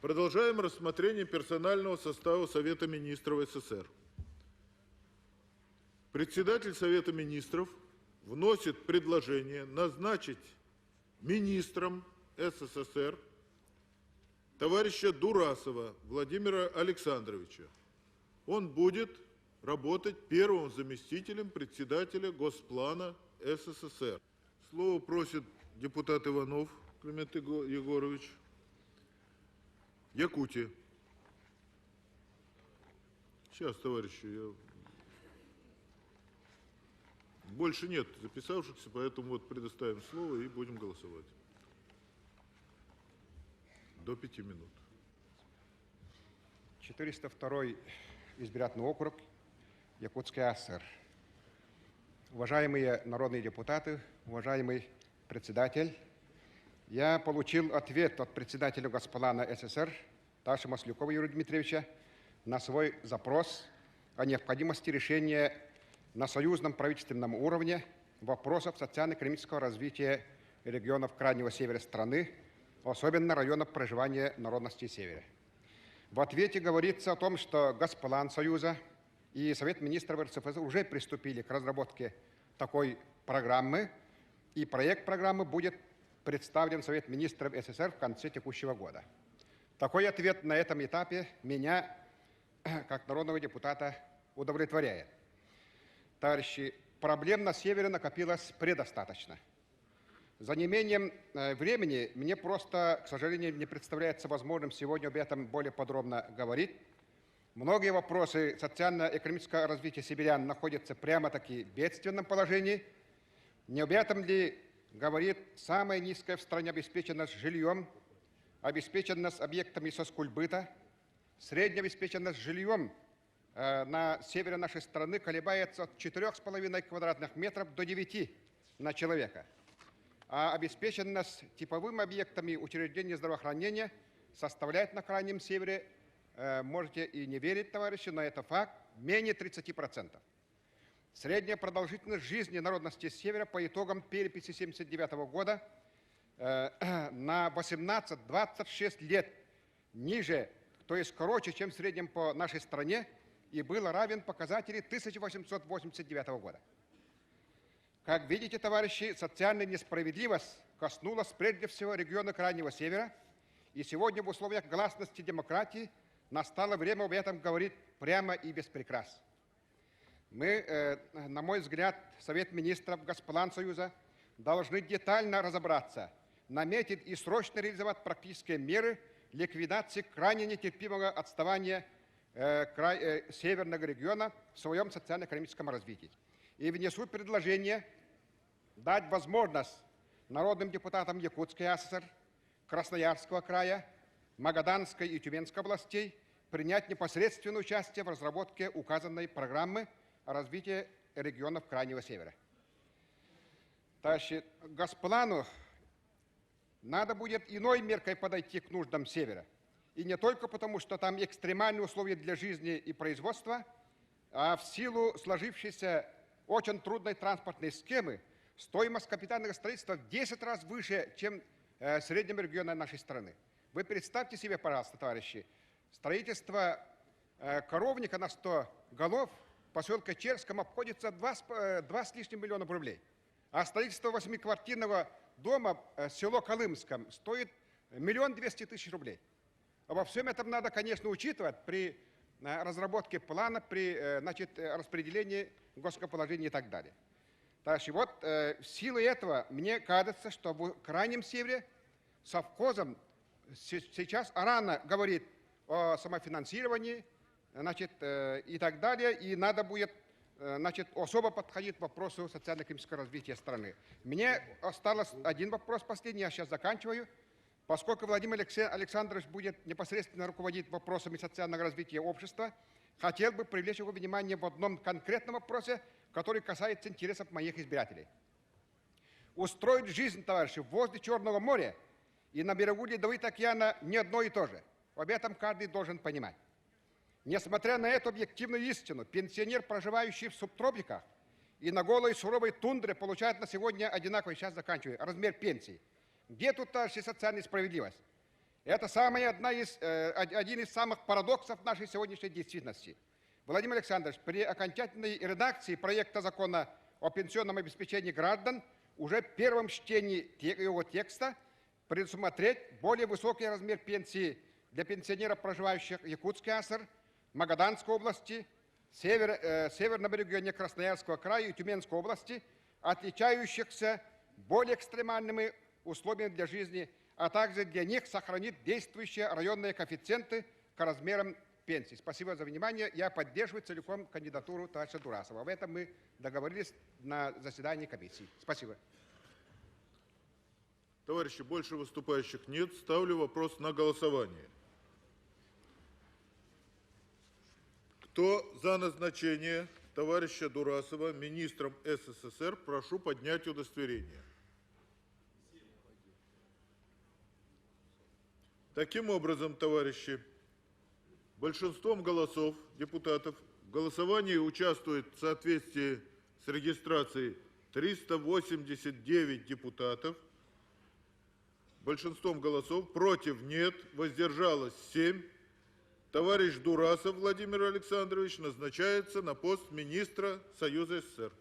Продолжаем рассмотрение персонального состава Совета министров СССР. Председатель Совета министров вносит предложение назначить министром СССР товарища Дурасова Владимира Александровича. Он будет работать первым заместителем председателя Госплана СССР. Слово просит депутат Иванов Климент Егорович. Якутия. Сейчас, товарищи, больше нет записавшихся, поэтому вот предоставим слово и будем голосовать. До 5 минут. 402 избирательный округ, Якутская ССР. Уважаемые народные депутаты, уважаемый председатель, я получил ответ от председателя Госплана СССР товарища Маслюкова Юрия Дмитриевича на свой запрос о необходимости решения на союзном правительственном уровне вопросов социально-экономического развития регионов Крайнего Севера страны, особенно районов проживания народности Севера. В ответе говорится о том, что Госплан Союза и Совет министров РСФСР уже приступили к разработке такой программы, и проект программы будет представлен Совет министров СССР в конце текущего года. Такой ответ на этом этапе меня, как народного депутата, удовлетворяет. Товарищи, проблем на Севере накопилось предостаточно. За неимением времени мне просто, к сожалению, не представляется возможным сегодня об этом более подробно говорить. Многие вопросы социально-экономического развития северян находятся прямо-таки в бедственном положении. Не об этом ли говорит самая низкая в стране обеспеченность жильем, обеспеченность объектами соцкультбыта, средняя обеспеченность жильем на севере нашей страны колебается от 4,5 квадратных метров до 9 на человека. А обеспеченность типовыми объектами учреждений здравоохранения составляет на Крайнем Севере, можете и не верить, товарищи, но это факт, менее 30%. Средняя продолжительность жизни народности Севера по итогам переписи 1979 года на 18-26 лет ниже, то есть короче, чем в среднем по нашей стране, и было равен показателю 1889 года. Как видите, товарищи, социальная несправедливость коснулась прежде всего региона Крайнего Севера, и сегодня в условиях гласности демократии настало время об этом говорить прямо и без прикрас. Мы, на мой взгляд, Совет министров, Госплан Союза должны детально разобраться, наметить и срочно реализовать практические меры ликвидации крайне нетерпимого отставания северного региона в своем социально-экономическом развитии. И внесу предложение дать возможность народным депутатам Якутской ССР, Красноярского края, Магаданской и Тюменской областей принять непосредственное участие в разработке указанной программы развития регионов Крайнего Севера. Товарищи, Госплану надо будет иной меркой подойти к нуждам Севера. И не только потому, что там экстремальные условия для жизни и производства, а в силу сложившейся очень трудной транспортной схемы стоимость капитального строительства в 10 раз выше, чем в среднем регионе нашей страны. Вы представьте себе, пожалуйста, товарищи, строительство коровника на 100 голов в поселке Черском обходится 2 с лишним миллиона рублей. А строительство 8-квартирного дома в село Колымском стоит 1 200 000 рублей. Обо всем этом надо, конечно, учитывать при разработке плана, при распределении госкоположения и так далее. Товарищи, вот в силу этого мне кажется, что в Крайнем Севере совхозом сейчас рано говорит о самофинансировании, и так далее, и надо будет особо подходить к вопросу социально-экономического развития страны. Мне осталось один вопрос последний, я сейчас заканчиваю. Поскольку Владимир Александрович будет непосредственно руководить вопросами социального развития общества, хотел бы привлечь его внимание в одном конкретном вопросе, который касается интересов моих избирателей. Устроить жизнь, товарищи, возле Черного моря и на берегу Ледовитого океана не одно и то же. Об этом каждый должен понимать. Несмотря на эту объективную истину, пенсионер, проживающий в субтропиках и на голой суровой тундре, получает на сегодня одинаковый, сейчас заканчиваю, размер пенсии. Где тут, товарищи, социальная справедливость? Это один из самых парадоксов нашей сегодняшней действительности. Владимир Александрович, при окончательной редакции проекта закона о пенсионном обеспечении граждан уже в первом чтении его текста предусмотреть более высокий размер пенсии для пенсионеров, проживающих в Якутской АСР, Магаданской области, северном регионе Красноярского края и Тюменской области, отличающихся более экстремальными условиями для жизни, а также для них сохранить действующие районные коэффициенты к размерам пенсий. Спасибо за внимание. Я поддерживаю целиком кандидатуру товарища Дурасова. Об этом мы договорились на заседании комиссии. Спасибо. Товарищи, больше выступающих нет. Ставлю вопрос на голосование. Кто за назначение товарища Дурасова министром СССР, прошу поднять удостоверение. Таким образом, товарищи, большинством голосов депутатов в голосовании участвует в соответствии с регистрацией 389 депутатов. Большинством голосов против нет, воздержалось 7. Товарищ Дурасов Владимир Александрович назначается на пост министра Союза СССР.